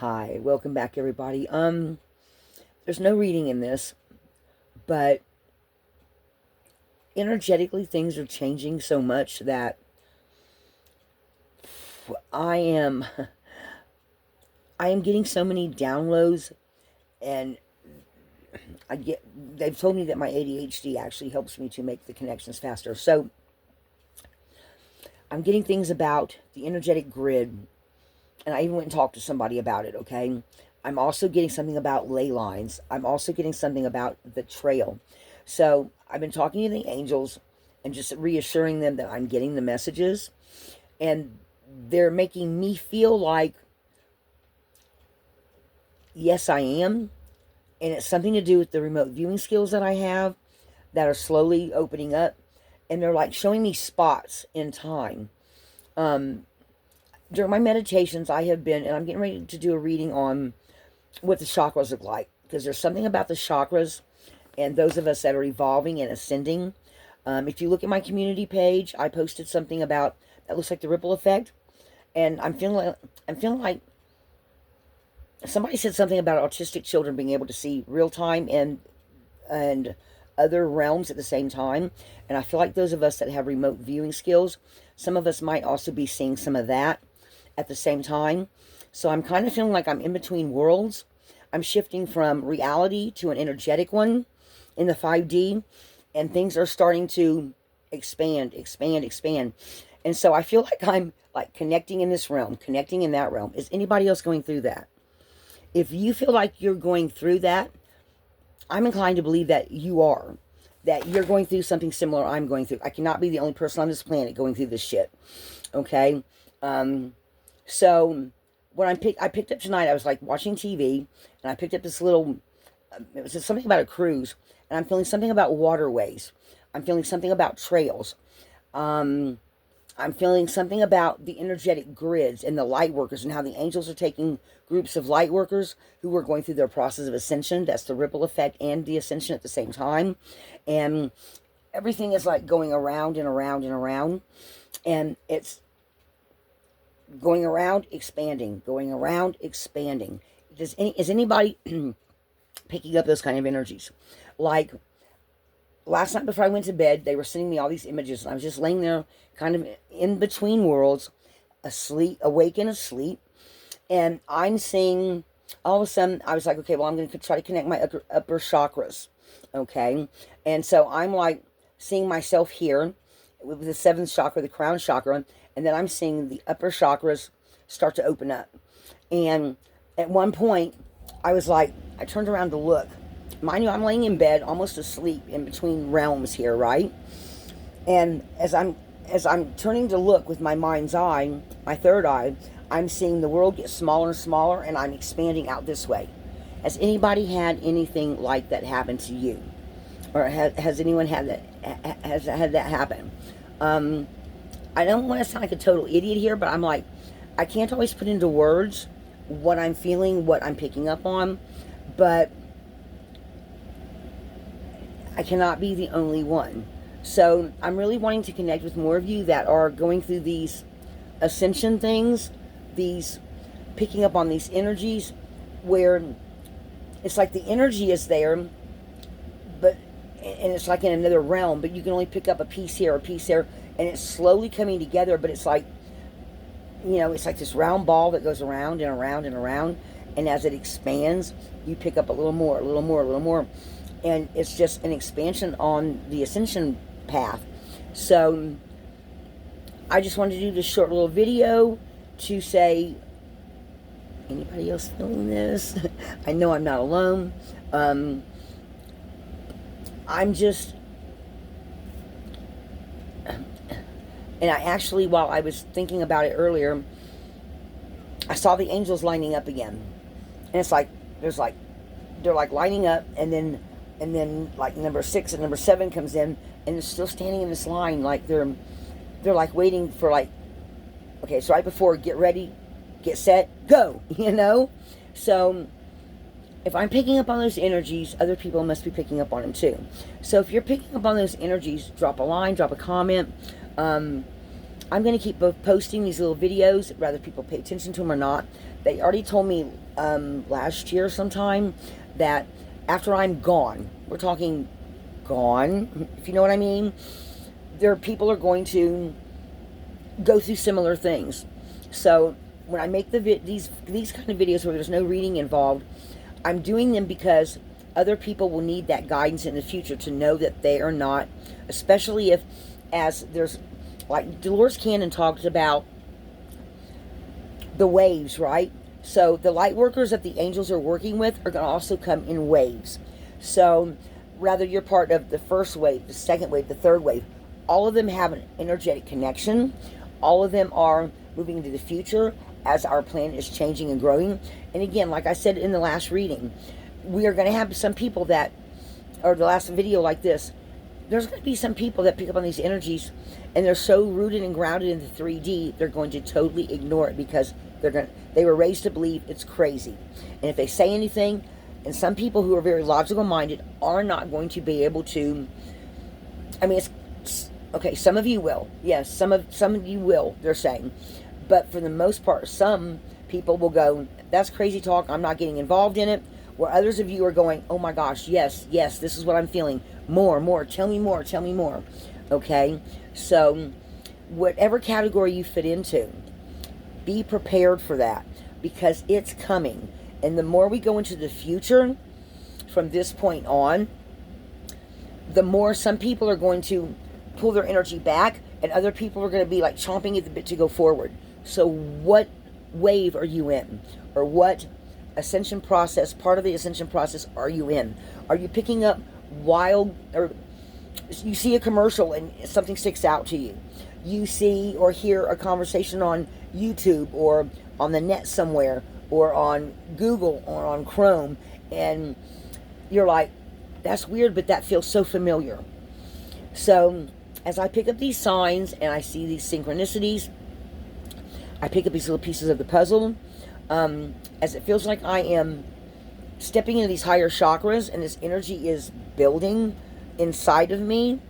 Hi, welcome back everybody. There's no reading in this, but energetically things are changing so much that I am I am getting so many downloads, and they've told me that my ADHD actually helps me to make the connections faster. So I'm getting things about the energetic grid, and I even went and talked to somebody about it, okay? I'm also getting something about ley lines. I'm also getting something about the trail. So I've been talking to the angels and just reassuring them that I'm getting the messages. And they're making me feel like, yes, I am. And it's something to do with the remote viewing skills that I have that are slowly opening up. And they're like showing me spots in time. During my meditations, I have been, and I'm getting ready to do a reading on what the chakras look like, because there's something about the chakras and those of us that are evolving and ascending. If you look at my community page, I posted something about that looks like the ripple effect, and I'm feeling like somebody said something about autistic children being able to see real time and other realms at the same time. And I feel like those of us that have remote viewing skills, some of us might also be seeing some of that at the same time. So I'm kind of feeling like I'm in between worlds. I'm shifting from reality to an energetic one in the 5D, and things are starting to expand, expand, expand. And so I feel like I'm like connecting in this realm, connecting in that realm. Is anybody else going through that? If you feel like you're going through that, I'm inclined to believe that you are. That you're going through something similar I'm going through. I cannot be the only person on this planet going through this shit. Okay? So when I picked up tonight, I was like watching TV, and I picked up this little, it was just something about a cruise, and I'm feeling something about waterways. I'm feeling something about trails. I'm feeling something about the energetic grids and the light workers, and how the angels are taking groups of light workers who are going through their process of ascension. That's the ripple effect and the ascension at the same time. And everything is like going around and around and around. And it's going around, expanding, going around, expanding. Is anybody picking up those kind of energies? Like last night before I went to bed, they were sending me all these images, and I was just laying there kind of in between worlds, asleep, awake and asleep, and I'm seeing, all of a sudden, I was like, okay, well, I'm going to try to connect my upper chakras, okay? And so I'm like seeing myself here with the seventh chakra, the crown chakra, and then I'm seeing the upper chakras start to open up. And at one point, I was like, I turned around to look. Mind you, I'm laying in bed, almost asleep, in between realms here, right? And as I'm turning to look with my mind's eye, my third eye, I'm seeing the world get smaller and smaller, and I'm expanding out this way. Has anybody had anything like that happen to you? Or has anyone had that happen? I don't want to sound like a total idiot here, but I'm like, I can't always put into words what I'm feeling, what I'm picking up on, but I cannot be the only one. So I'm really wanting to connect with more of you that are going through these ascension things, these picking up on these energies, where it's like the energy is there, but, and it's like in another realm, but you can only pick up a piece here, a piece there, and it's slowly coming together, but it's like, you know, it's like this round ball that goes around and around and around, and as it expands, you pick up a little more, a little more, a little more, and it's just an expansion on the ascension path. So I just wanted to do this short little video to say, anybody else feeling this? I know I'm not alone. I'm just, and I actually, while I was thinking about it earlier, I saw the angels lining up again. And it's like, they're like lining up, and then like number 6 and number 7 comes in, and they're still standing in this line, like they're like waiting for, like, okay, it's right before get ready, get set, go, you know? So if I'm picking up on those energies, other people must be picking up on them too. So if you're picking up on those energies, drop a line, drop a comment. I'm going to keep both posting these little videos, whether people pay attention to them or not. They already told me last year sometime that after I'm gone, we're talking gone, if you know what I mean, people are going to go through similar things. So when I make these kind of videos where there's no reading involved, I'm doing them because other people will need that guidance in the future to know that they are not, especially if, as there's, like Dolores Cannon talked about the waves, right? So the light workers that the angels are working with are going to also come in waves. So rather you're part of the first wave, the second wave, the third wave, all of them have an energetic connection. All of them are moving into the future as our planet is changing and growing. And again, like I said in the last reading, we are going to have some people that, or the last video like this, there's going to be some people that pick up on these energies and they're so rooted and grounded in the 3D, they're going to totally ignore it because they were raised to believe it's crazy. And if they say anything, and some people who are very logical minded are not going to be able to, I mean, it's okay, some of you will. Yes, some of you will, they're saying. But for the most part, some people will go, that's crazy talk, I'm not getting involved in it. Where others of you are going, oh my gosh, yes, this is what I'm feeling. More, tell me more. Okay? So, whatever category you fit into, be prepared for that because it's coming. And the more we go into the future from this point on, the more some people are going to pull their energy back and other people are going to be like chomping at the bit to go forward. So what wave are you in? Or what ascension process, part of the ascension process, are you in? Are you picking up wild, or you see a commercial and something sticks out to you? You see or hear a conversation on YouTube or on the net somewhere or on Google or on Chrome and you're like, that's weird, but that feels so familiar. So as I pick up these signs and I see these synchronicities, I pick up these little pieces of the puzzle, as it feels like I am stepping into these higher chakras and this energy is building inside of me,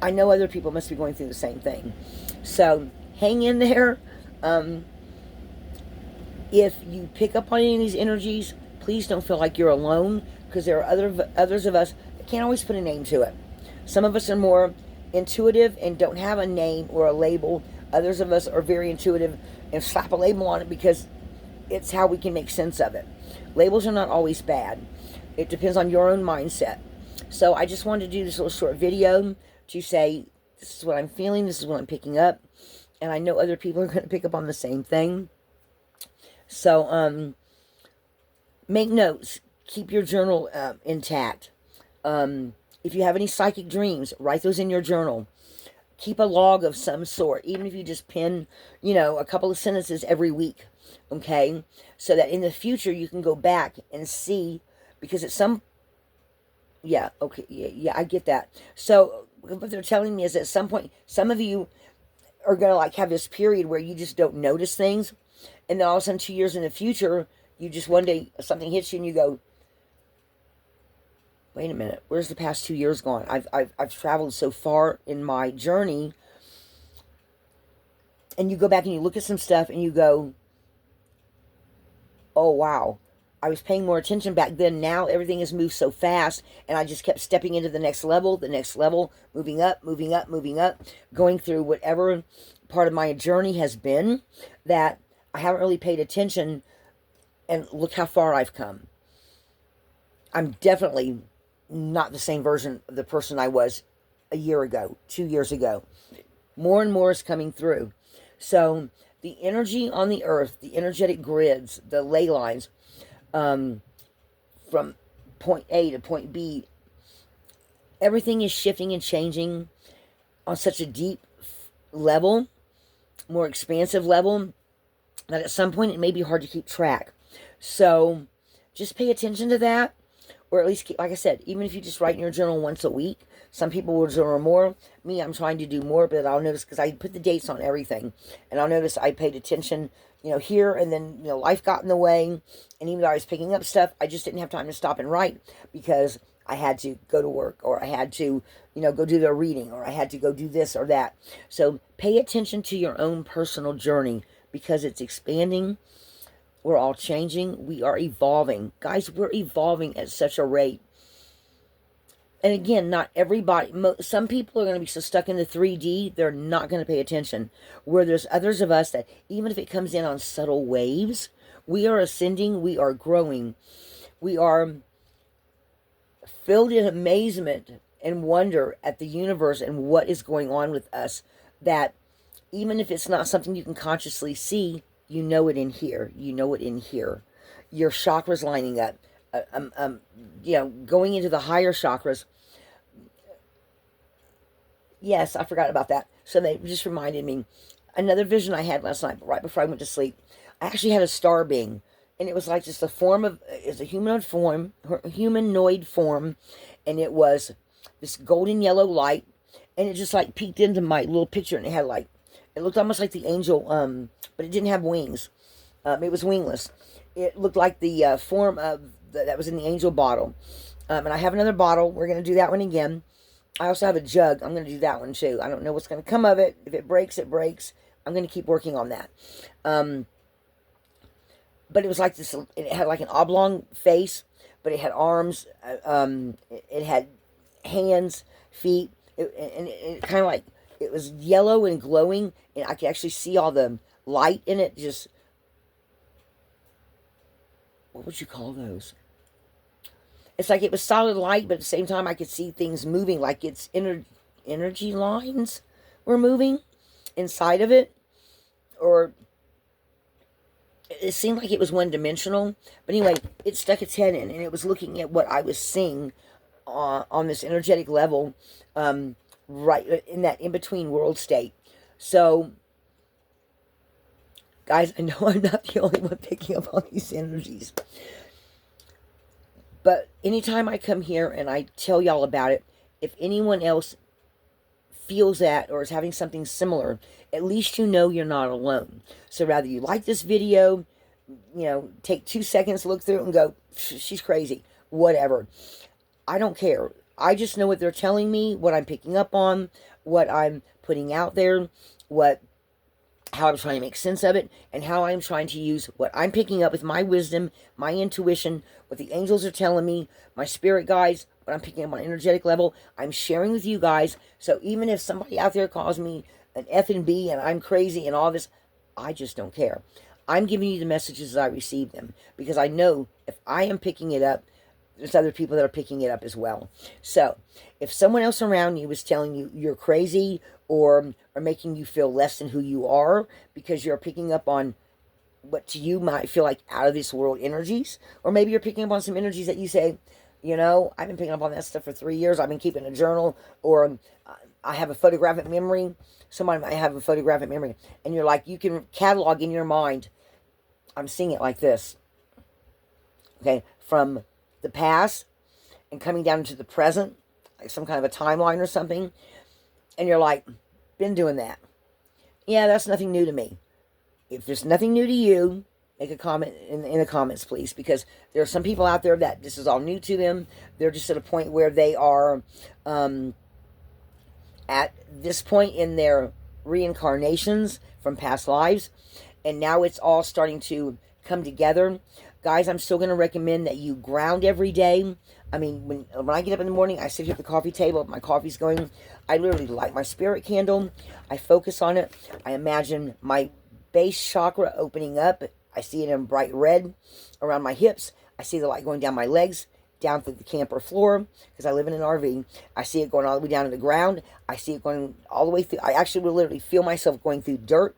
I know other people must be going through the same thing. So hang in there. If you pick up on any of these energies, please don't feel like you're alone because there are others of us that can't always put a name to it. Some of us are more intuitive and don't have a name or a label. Others of us are very intuitive and slap a label on it because it's how we can make sense of it. Labels are not always bad. It depends on your own mindset. So I just wanted to do this little short video to say, this is what I'm feeling, this is what I'm picking up. And I know other people are going to pick up on the same thing. So, make notes. Keep your journal intact. If you have any psychic dreams, write those in your journal. Keep a log of some sort, even if you just pen, a couple of sentences every week, okay? So that in the future you can go back and see, because at some, yeah, I get that. So what they're telling me is at some point, some of you are going to like have this period where you just don't notice things, and then all of a sudden 2 years in the future, you just one day, something hits you and you go, wait a minute, where's the past 2 years gone? I've traveled so far in my journey. And you go back and you look at some stuff and you go, oh wow, I was paying more attention back then. Now everything has moved so fast and I just kept stepping into the next level, moving up, going through whatever part of my journey has been that I haven't really paid attention, and look how far I've come. I'm definitely not the same version of the person I was a year ago, 2 years ago. More and more is coming through. So the energy on the earth, the energetic grids, the ley lines, from point A to point B, everything is shifting and changing on such a deep level, more expansive level, that at some point it may be hard to keep track. So just pay attention to that. Or at least, like I said, even if you just write in your journal once a week, some people will journal more. Me, I'm trying to do more, but I'll notice, because I put the dates on everything, and I'll notice I paid attention, here, and then, life got in the way, and even though I was picking up stuff, I just didn't have time to stop and write, because I had to go to work, or I had to, go do their reading, or I had to go do this or that. So pay attention to your own personal journey, because it's expanding. We're all changing. We are evolving. Guys, we're evolving at such a rate. And again, not everybody, some people are going to be so stuck in the 3D, they're not going to pay attention. Where there's others of us that, even if it comes in on subtle waves, we are ascending, we are growing. We are filled in amazement and wonder at the universe and what is going on with us, that even if it's not something you can consciously see, you know it in here. You know it in here. Your chakras lining up. Going into the higher chakras. Yes, I forgot about that. So they just reminded me. Another vision I had last night, right before I went to sleep. I actually had a star being, and it was like just it's a humanoid form, and it was this golden yellow light, and it just like peeked into my little picture, and it had like, it looked almost like the angel, but it didn't have wings. It was wingless. It looked like the form of that was in the angel bottle. And I have another bottle. We're going to do that one again. I also have a jug. I'm going to do that one too. I don't know what's going to come of it. If it breaks, it breaks. I'm going to keep working on that. But it was like this. It had like an oblong face, but it had arms. It had hands, feet. It kind of like, it was yellow and glowing. And I could actually see all the light in it. Just, what would you call those? It's like it was solid light, but at the same time I could see things moving, like its energy lines were moving inside of it. Or it seemed like it was one-dimensional. But anyway, it stuck its head in, and it was looking at what I was seeing on this energetic level, right in that in-between world state. So, guys, I know I'm not the only one picking up on these energies. But anytime I come here and I tell y'all about it, if anyone else feels that or is having something similar, at least you know you're not alone. So rather you like this video, take 2 seconds, look through it and go, she's crazy, whatever. I don't care. I just know what they're telling me, what I'm picking up on, what I'm putting out there, how I'm trying to make sense of it, and how I'm trying to use what I'm picking up with my wisdom, my intuition, what the angels are telling me, my spirit guides, what I'm picking up on an energetic level, I'm sharing with you guys. So even if somebody out there calls me an F and B and I'm crazy and all this, I just don't care. I'm giving you the messages as I receive them, because I know if I am picking it up, there's other people that are picking it up as well. So if someone else around you is telling you you're crazy, or making you feel less than who you are because you're picking up on what to you might feel like out of this world energies, or maybe you're picking up on some energies that you say, I've been picking up on that stuff for 3 years, I've been keeping a journal, or I have a photographic memory. Somebody might have a photographic memory, and you're like, you can catalog in your mind, I'm seeing it like this, okay, from the past and coming down into the present, like some kind of a timeline or something. And you're like, been doing that. Yeah, that's nothing new to me. If there's nothing new to you, make a comment in the comments, please. Because there are some people out there that this is all new to them. They're just at a point where they are at this point in their reincarnations from past lives. And now it's all starting to come together. Guys, I'm still going to recommend that you ground every day. I mean, when I get up in the morning, I sit here at the coffee table, my coffee's going, I literally light my spirit candle, I focus on it, I imagine my base chakra opening up, I see it in bright red around my hips, I see the light going down my legs, down through the camper floor, because I live in an RV, I see it going all the way down to the ground, I see it going all the way through, I actually will literally feel myself going through dirt,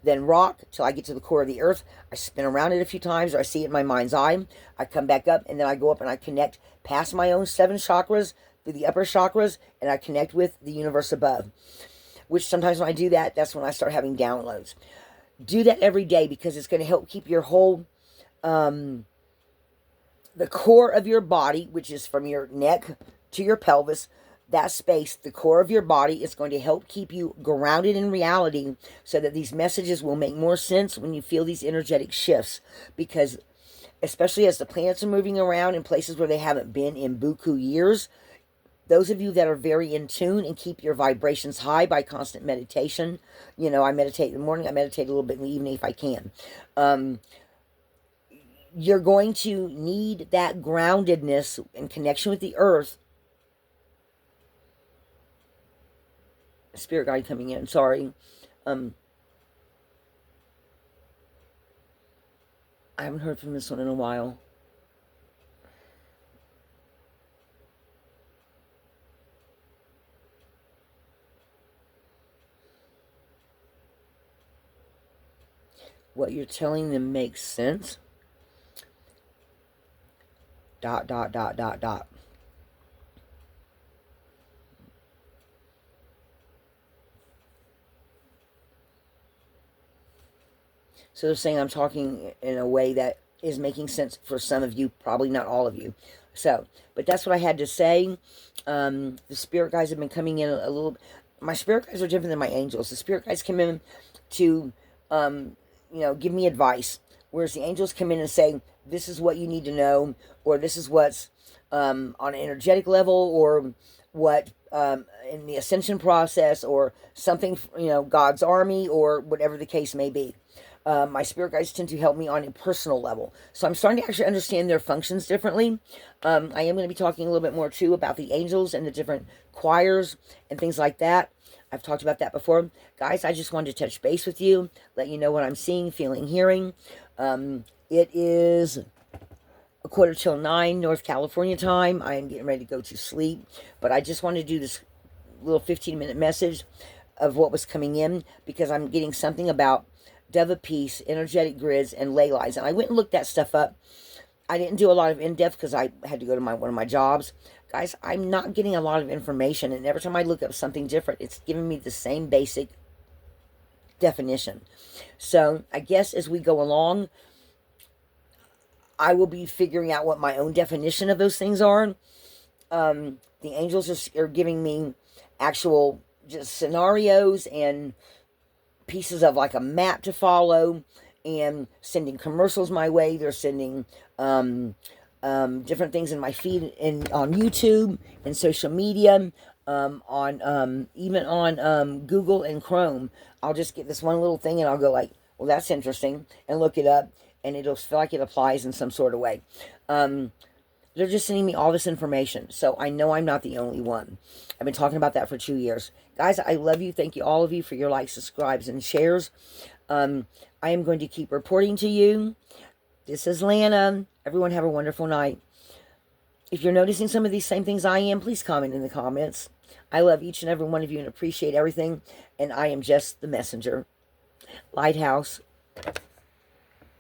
then rock till I get to the core of the earth. I spin around it a few times, or I see it in my mind's eye. I come back up, and then I go up and I connect past my own 7 chakras through the upper chakras, and I connect with the universe above. Which sometimes when I do that, that's when I start having downloads. Do that every day, because it's going to help keep your whole, the core of your body, which is from your neck to your pelvis, that space, the core of your body, is going to help keep you grounded in reality, so that these messages will make more sense when you feel these energetic shifts. Because especially as the planets are moving around in places where they haven't been in buku years. Those of you that are very in tune and keep your vibrations high by constant meditation, you know, I meditate in the morning, I meditate a little bit in the evening if I can. You're going to need that groundedness and connection with the earth. Spirit guide coming in, sorry. I haven't heard from this one in a while. What you're telling them makes sense. ... So they're saying I'm talking in a way that is making sense for some of you, probably not all of you. So, but that's what I had to say. The spirit guides have been coming in a little. My spirit guides are different than my angels. The spirit guides come in to, give me advice, whereas the angels come in and say, this is what you need to know, or this is what's on an energetic level, or what in the ascension process, or something, God's army, or whatever the case may be. My spirit guides tend to help me on a personal level. So I'm starting to actually understand their functions differently. I am going to be talking a little bit more, too, about the angels and the different choirs and things like that. I've talked about that before. Guys, I just wanted to touch base with you, let you know what I'm seeing, feeling, hearing. It is 8:45 North California time. I am getting ready to go to sleep. But I just wanted to do this little 15-minute message of what was coming in, because I'm getting something about Dove of Peace, energetic grids, and ley lines. And I went and looked that stuff up. I didn't do a lot of in-depth because I had to go to one of my jobs. Guys, I'm not getting a lot of information, and every time I look up something different, it's giving me the same basic definition. So I guess as we go along, I will be figuring out what my own definition of those things are. The angels are giving me actual just scenarios and pieces of like a map to follow, and sending commercials my way. They're sending different things in my feed on YouTube and social media, on even on Google and Chrome. I'll just get this one little thing and I'll go like, well, that's interesting, and look it up, and it'll feel like it applies in some sort of way. They're just sending me all this information, so I know I'm not the only one. I've been talking about that for 2 years. Guys, I love you. Thank you, all of you, for your likes, subscribes, and shares. I am going to keep reporting to you. This is Lana. Everyone have a wonderful night. If you're noticing some of these same things I am, please comment in the comments. I love each and every one of you and appreciate everything, and I am just the messenger. Lighthouse.